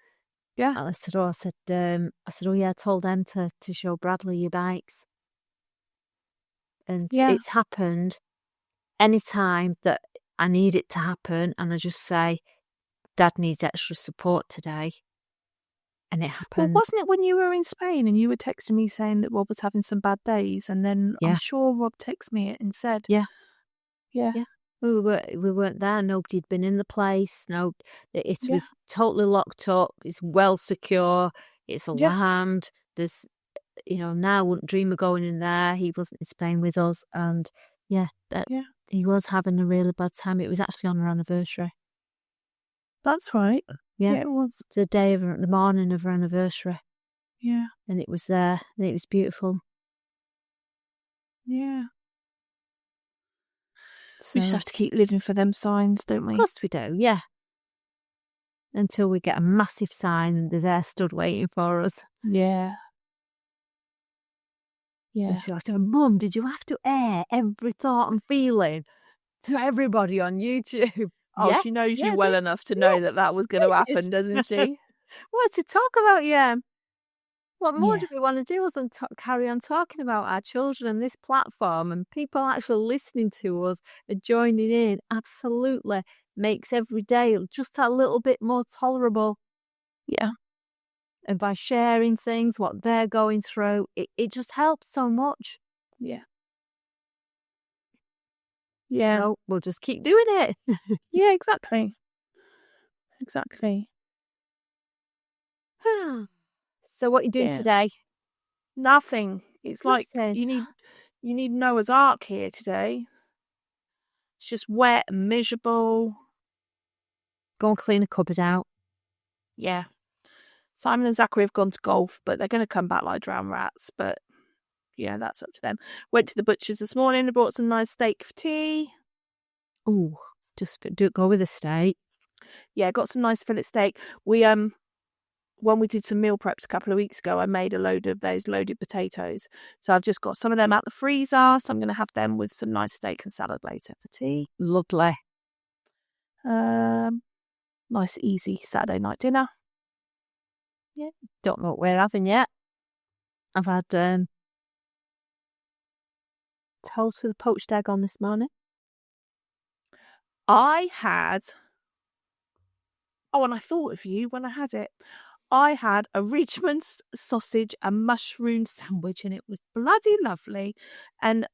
Yeah. And I said, I told them to show Bradley your bikes. And it's happened anytime that I need it to happen, and I just say, Dad needs extra support today. And it happens. Well, wasn't it when you were in Spain and you were texting me saying that Rob was having some bad days, and then I'm sure Rob texted me and said, Yeah. We weren't there. Nobody had been in the place. No, it was totally locked up. It's well secure. It's alarmed. There's, now I wouldn't dream of going in there. He wasn't in Spain with us, and he was having a really bad time. It was actually on our anniversary. That's right. Yeah, it was. It's the morning of our anniversary. Yeah. And it was there, and it was beautiful. Yeah. So, we just have to keep living for them signs, don't we? Of course we do, yeah. Until we get a massive sign and they're there stood waiting for us. Yeah. Yeah. And she's like, Mum, did you have to air every thought and feeling to everybody on YouTube? Oh, she knows you well enough to know that was going to happen, doesn't she? What to talk about, What more do we want to do other than carry on talking about our children and this platform, and people actually listening to us and joining in absolutely makes every day just a little bit more tolerable. Yeah. And by sharing things, what they're going through, it just helps so much. Yeah. Yeah. So we'll just keep doing it. Yeah, exactly. Exactly. So what are you doing today? Nothing. It's like you need Noah's Ark here today. It's just wet and miserable. Go and clean a cupboard out. Yeah. Simon and Zachary have gone to golf, but they're going to come back like drowned rats. But yeah, that's up to them. Went to the butcher's this morning and bought some nice steak for tea. Ooh, just go with the steak. Yeah, got some nice fillet steak. We when we did some meal preps a couple of weeks ago, I made a load of those loaded potatoes. So I've just got some of them out the freezer. So I'm going to have them with some nice steak and salad later for tea. Lovely. Nice, easy Saturday night dinner. Yeah, don't know what we're having yet. I've had toast with a poached egg on this morning. I had... Oh, and I thought of you when I had it. I had a Richmond sausage and mushroom sandwich, and it was bloody lovely. And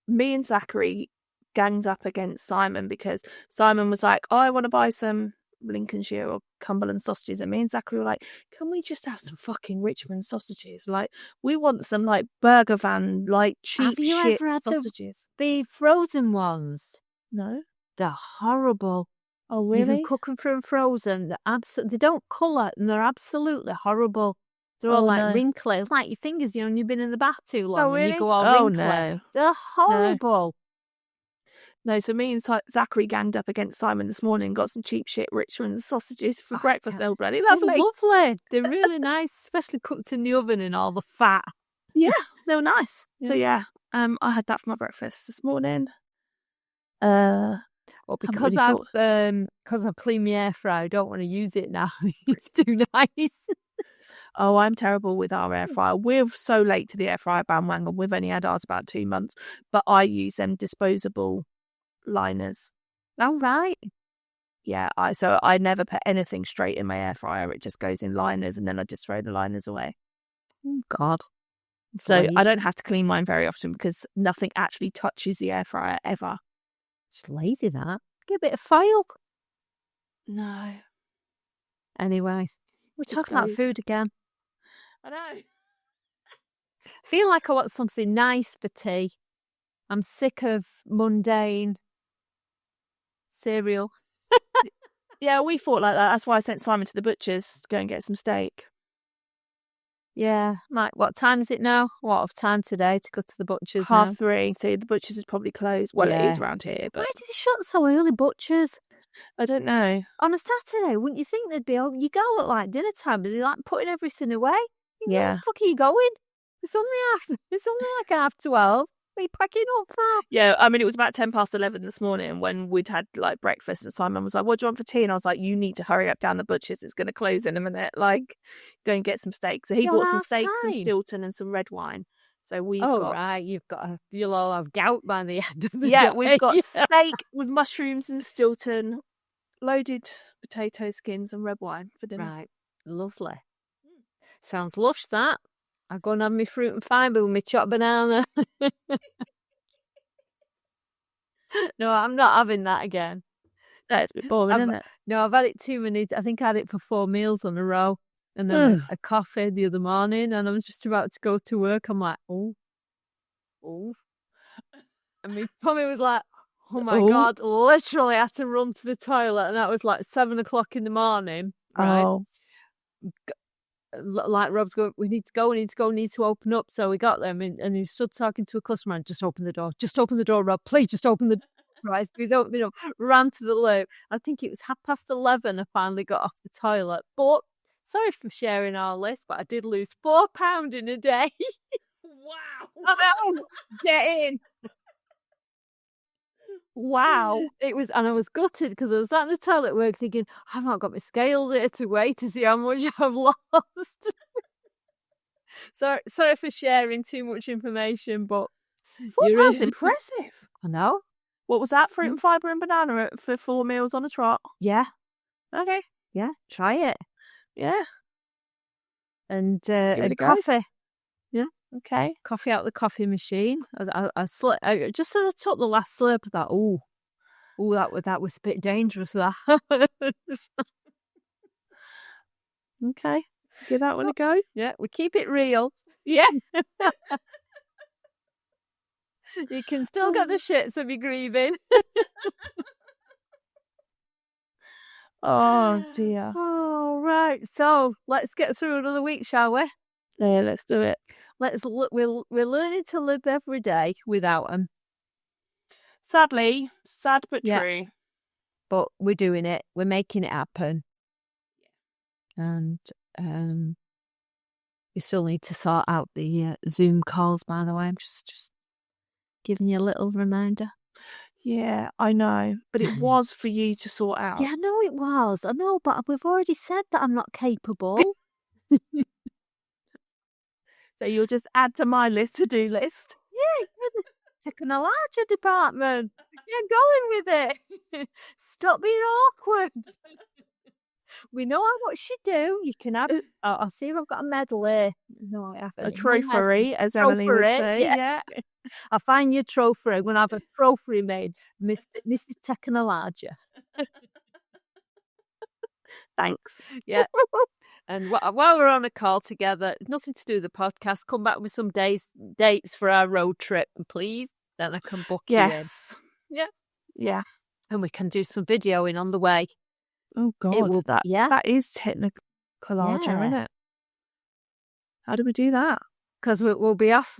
me and Zachary ganged up against Simon because Simon was like, I want to buy some Lincolnshire or Cumberland sausages. And me and Zachary were like, can we just have some fucking Richmond sausages? Like, we want some, like, burger van, like, cheap shit Have you ever had sausages. The frozen ones? No. They're horrible. Oh, really? You can cook them from frozen. They don't colour, and they're absolutely horrible. They're all wrinkly. It's like your fingers, and you've been in the bath too long. Oh, really? And you go all wrinkly. No. They're horrible. No, so me and Zachary ganged up against Simon this morning and got some cheap shit Richmond sausages for breakfast. They're bloody lovely. They're lovely. They're really nice, especially cooked in the oven and all the fat. Yeah, they were nice. Yeah. So yeah, I had that for my breakfast this morning. Well, because I've cleaned my air fryer, I don't want to use it now. It's too nice. Oh, I'm terrible with our air fryer. We're so late to the air fryer bandwagon. We've only had ours about 2 months, but I use them disposable liners. Oh, right. Yeah, I never put anything straight in my air fryer. It just goes in liners, and then I just throw the liners away. Oh, God. So Lazy. I don't have to clean mine very often because nothing actually touches the air fryer ever. Just lazy, that. Get a bit of foil. No. Anyway, we're Just talking about goes. food again. I know. I feel like I want something nice for tea. I'm sick of mundane cereal. Yeah, we thought like that. That's why I sent Simon to the butcher's to go and get some steak. Yeah, what time is it now? What of time today to go to the butcher's now? 3:30. So the butcher's is probably closed. Well, Yeah. it is around here, but Why did they shut so early, butchers? I don't know. On a Saturday, wouldn't you think they'd be open? You go at like dinner time, but they're like putting everything away. Yeah. Where the fuck are you going? It's only like 12:30. Are you packing up for? Yeah, I mean, it was about 11:10 this morning when we'd had like breakfast, and Simon was like, "What do you want for tea?" And I was like, "You need to hurry up down the butcher's. It's going to close in a minute. Like, go and get some steak." So he You'll bought some have steak, some time. Stilton, and some red wine. So we've Oh, got right, you'll all have gout by the end of the day. yeah, we've got steak with mushrooms and Stilton, loaded potato skins, and red wine for dinner. Right, lovely. Sounds lush, that. I'll go and have my fruit and fibre with my chopped banana. No, I'm not having that again. That's a bit boring, isn't it? No, I've had it too many. I think I had it for 4 meals in a row, and then a coffee the other morning, and I was just about to go to work. I'm like, oh, and my tummy was like, oh my God, literally had to run to the toilet, and that was like 7:00 in the morning. Right? Oh. Like Rob's going, we need to open up. So we got them, and he stood talking to a customer and just open the door, Rob, please just open the door. Right, so he's opening up, ran to the loo. I think it was 11:30. I finally got off the toilet. But sorry for sharing all this, but I did lose £4 in a day. Wow! I know. Get in. Wow. It was, and I was gutted because I was sat in the toilet at work thinking, I've not got my scales here to weigh to see how much I've lost. Sorry for sharing too much information, but £4 impressive. I know. What was that? Fruit and fibre and banana for 4 meals on a trot? Yeah. Okay. Yeah. Try it. Yeah. And it a go. coffee. Yeah. Okay. Coffee out of the coffee machine. I just as I took the last slurp of that, that was a bit dangerous, that. Okay. Give that one a go. Yeah, we keep it real. Yeah. You can still get the shits of your grieving. Oh dear. Oh, right. So let's get through another week, shall we? Yeah, let's do it. We're learning to live every day without them. Sadly, sad but true. But we're doing it. We're making it happen. And we still need to sort out the Zoom calls, by the way. I'm just giving you a little reminder. Yeah, I know. But it was for you to sort out. Yeah, I know it was. I know, but we've already said that I'm not capable. So you'll just add to my to-do list. Yeah, you're taking a larger department. You're going with it. Stop being awkward. We know how much you do. You can have. I'll see if I've got a medal here. No, I haven't. A trophy, as Emily would say. Yeah. I'll find your trophy. I'm going to have a trophy made. Mrs. Taking a larger. Thanks. Yeah. And while we're on a call together, nothing to do with the podcast, come back with some dates for our road trip, please. Then I can book you in. Yes. Yeah. Yeah. And we can do some videoing on the way. Oh, God. That is technical, isn't it? How do we do that? Because we'll be off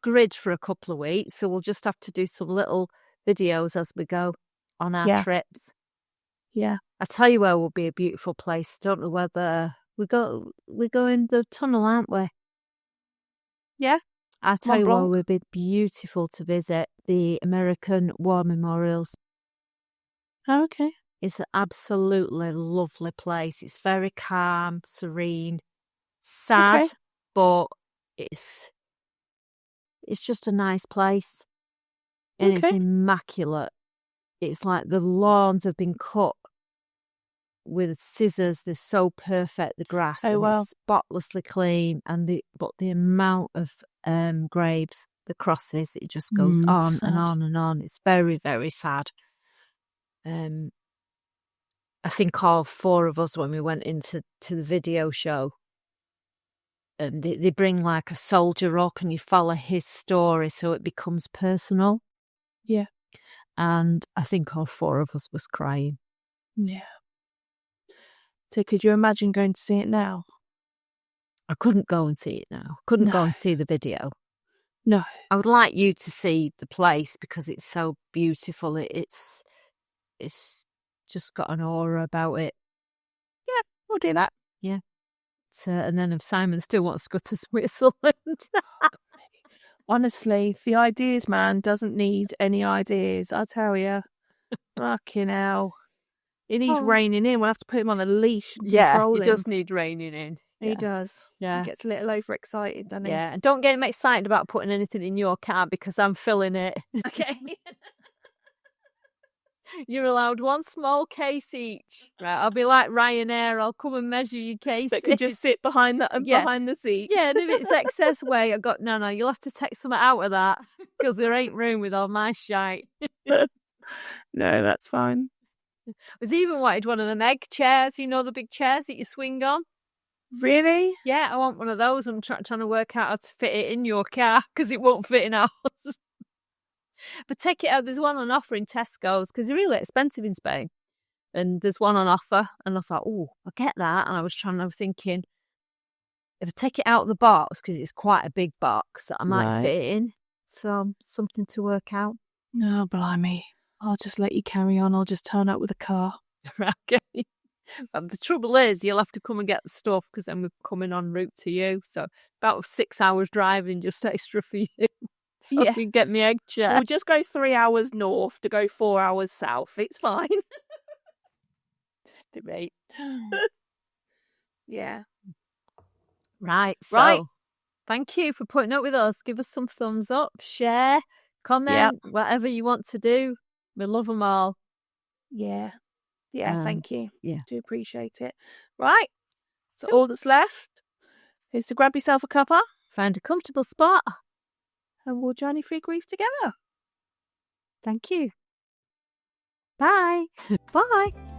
grid for a couple of weeks, so we'll just have to do some little videos as we go on our trips. Yeah. I tell you where will be a beautiful place. Don't know whether we're going the tunnel, aren't we? Yeah. I tell you where would be beautiful to visit, the American War Memorials. Oh, okay. It's an absolutely lovely place. It's very calm, serene, sad, but it's just a nice place. And it's immaculate. it's like the lawns have been cut with scissors. They're so perfect, the grass. Oh, and wow. It's spotlessly clean. But the amount of grapes, the crosses, it just goes on sad. and on and on. It's very, very sad. I think all 4 of us, when we went into the video show, and they bring like a soldier up and you follow his story so it becomes personal. Yeah. And I think all 4 of us was crying. Yeah. So could you imagine going to see it now? I couldn't go and see it now. Couldn't go and see the video. No. I would like you to see the place because it's so beautiful. It's just got an aura about it. Yeah, we'll do that. Yeah. And then if Simon still wants to go to Switzerland. Honestly, the ideas man doesn't need any ideas. I tell you. Fucking hell. He needs reining in. We'll have to put him on a leash and control him. He does need reining in. He does. Yeah. He gets a little overexcited, doesn't he? Yeah. And don't get him excited about putting anything in your car because I'm filling it. Okay. You're allowed 1 small case each. Right, I'll be like Ryanair. I'll come and measure your case. That can just sit behind behind the seat. Yeah, and if it's excess weight, I've got, no, you'll have to take something out of that because there ain't room with all my shite. No, that's fine. There's even wanted one of them egg chairs, you know, the big chairs that you swing on. Really? Yeah, I want one of those. I'm trying to work out how to fit it in your car because it won't fit in ours. But take it out. There's one on offer in Tesco's because they're really expensive in Spain. And there's one on offer. And I thought, oh, I'll get that. And I was thinking, if I take it out of the box, because it's quite a big box, that I might fit it in. So something to work out. No, blimey. I'll just let you carry on. I'll just turn up with a car. Okay. But the trouble is, you'll have to come and get the stuff because then we're coming en route to you. So about 6 hours driving, just extra for you. So I can get me egg chair. We'll just go 3 hours north to go 4 hours south. It's fine. Debate. Yeah. Right. So thank you for putting up with us. Give us some thumbs up, share, comment, whatever you want to do. We love them all. Yeah. Yeah, thank you. Yeah. Do appreciate it. Right. So all that's left is to grab yourself a cuppa. Find a comfortable spot. And we'll journey through grief together. Thank you. Bye. Bye.